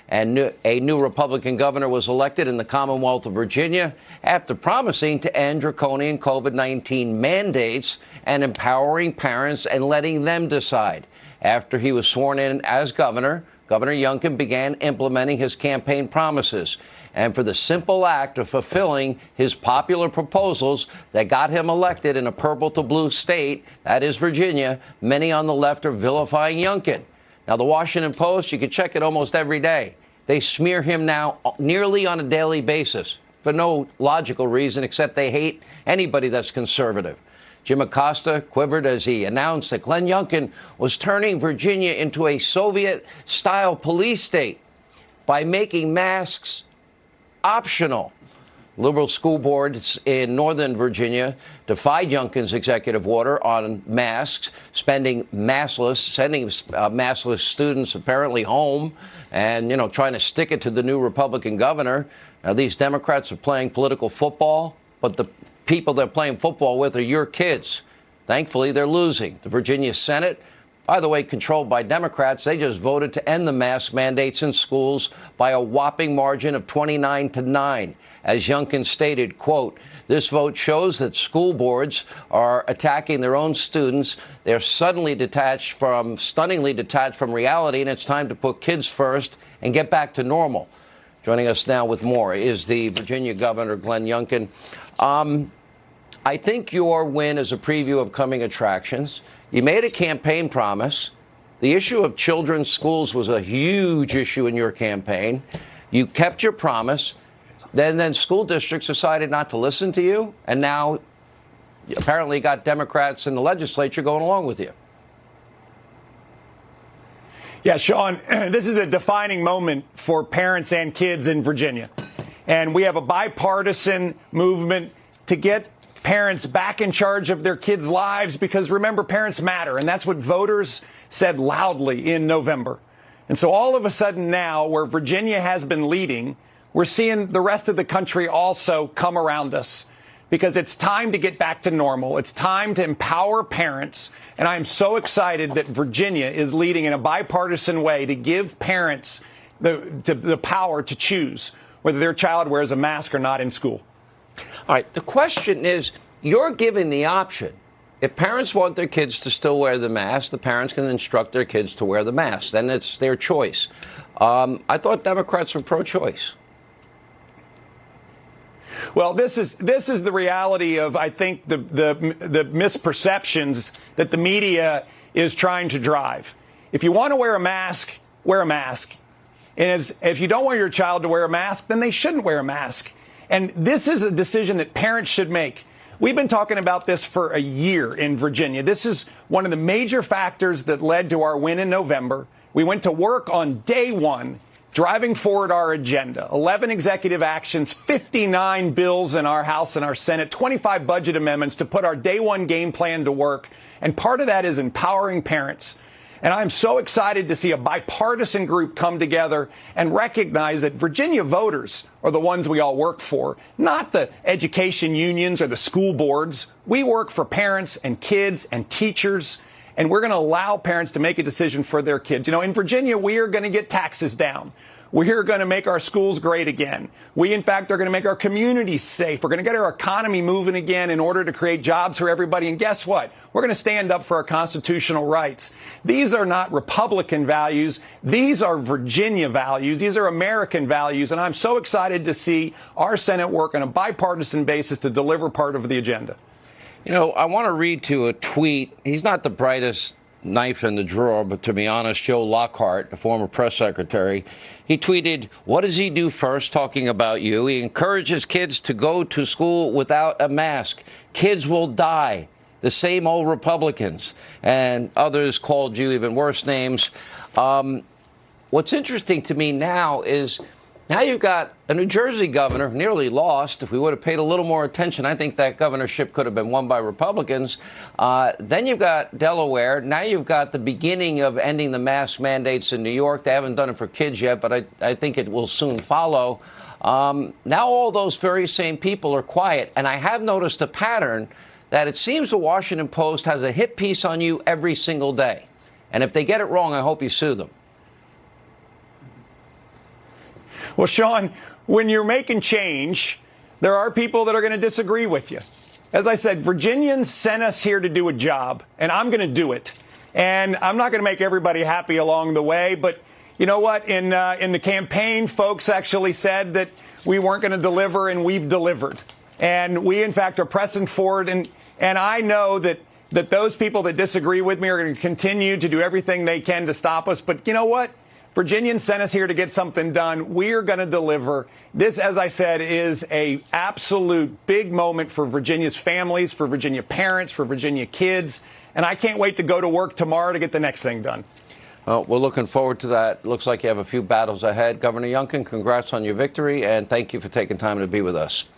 And a new Republican governor was elected in the Commonwealth of Virginia after promising to end draconian COVID-19 mandates and empowering parents and letting them decide. After he was sworn in as governor, Governor Youngkin began implementing his campaign promises. And for the simple act of fulfilling his popular proposals that got him elected in a purple to blue state, that is Virginia, many on the left are vilifying Youngkin. Now, the Washington Post, you can check it almost every day. They smear him now nearly on a daily basis for no logical reason except they hate anybody that's conservative. Jim Acosta quivered as he announced that Glenn Youngkin was turning Virginia into a Soviet-style police state by making masks optional. Liberal school boards in Northern Virginia defied Youngkin's executive order on masks, sending maskless students apparently home and, trying to stick it to the new Republican governor. Now, these Democrats are playing political football, but the people they're playing football with are your kids. Thankfully, they're losing. The Virginia Senate, by the way, controlled by Democrats, they just voted to end the mask mandates in schools by a whopping margin of 29-9. As Youngkin stated, quote, "This vote shows that school boards are attacking their own students. They're stunningly detached from reality, and it's time to put kids first and get back to normal." Joining us now with more is the Virginia Governor, Glenn Youngkin. I think your win is a preview of coming attractions. You made a campaign promise. The issue of children's schools was a huge issue in your campaign. You kept your promise. Then school districts decided not to listen to you. And now apparently got Democrats in the legislature going along with you. Yeah, Sean, this is a defining moment for parents and kids in Virginia. And we have a bipartisan movement to get parents back in charge of their kids' lives because, remember, parents matter. And that's what voters said loudly in November. And so all of a sudden now, where Virginia has been leading, we're seeing the rest of the country also come around us because it's time to get back to normal. It's time to empower parents. And I'm so excited that Virginia is leading in a bipartisan way to give parents the power to choose whether their child wears a mask or not in school. All right. The question is, you're giving the option. If parents want their kids to still wear the mask, the parents can instruct their kids to wear the mask. Then it's their choice. I thought Democrats were pro-choice. Well, this is the reality of, I think, the misperceptions that the media is trying to drive. If you want to wear a mask, wear a mask. And if you don't want your child to wear a mask, then they shouldn't wear a mask. And this is a decision that parents should make. We've been talking about this for a year in Virginia. This is one of the major factors that led to our win in November. We went to work on day one, driving forward our agenda. 11 executive actions, 59 bills in our House and our Senate, 25 budget amendments to put our day one game plan to work. And part of that is empowering parents. And I'm so excited to see a bipartisan group come together and recognize that Virginia voters are the ones we all work for, not the education unions or the school boards. We work for parents and kids and teachers, and we're going to allow parents to make a decision for their kids. In Virginia, we are going to get taxes down. We're going to make our schools great again. We, in fact, are going to make our communities safe. We're going to get our economy moving again in order to create jobs for everybody. And guess what? We're going to stand up for our constitutional rights. These are not Republican values. These are Virginia values. These are American values. And I'm so excited to see our Senate work on a bipartisan basis to deliver part of the agenda. I want to read to a tweet. He's not the brightest knife in the drawer, but to be honest, Joe Lockhart, the former press secretary, he tweeted, "What does he do first?" Talking about you. He encourages kids to go to school without a mask. Kids will die. The same old Republicans. And others called you even worse names. What's interesting to me now is now you've got a New Jersey governor, nearly lost. If we would have paid a little more attention, I think that governorship could have been won by Republicans. Then you've got Delaware. Now you've got the beginning of ending the mask mandates in New York. They haven't done it for kids yet, but I think it will soon follow. Now all those very same people are quiet. And I have noticed a pattern that it seems the Washington Post has a hit piece on you every single day. And if they get it wrong, I hope you sue them. Well, Sean, when you're making change, there are people that are going to disagree with you. As I said, Virginians sent us here to do a job, and I'm going to do it. And I'm not going to make everybody happy along the way, but you know what? In the campaign, folks actually said that we weren't going to deliver, and we've delivered. And we, in fact, are pressing forward. And I know that those people that disagree with me are going to continue to do everything they can to stop us. But you know what? Virginians sent us here to get something done. We're going to deliver. This, as I said, is a absolute big moment for Virginia's families, for Virginia parents, for Virginia kids. And I can't wait to go to work tomorrow to get the next thing done. Well, we're looking forward to that. Looks like you have a few battles ahead. Governor Youngkin, congrats on your victory, and thank you for taking time to be with us.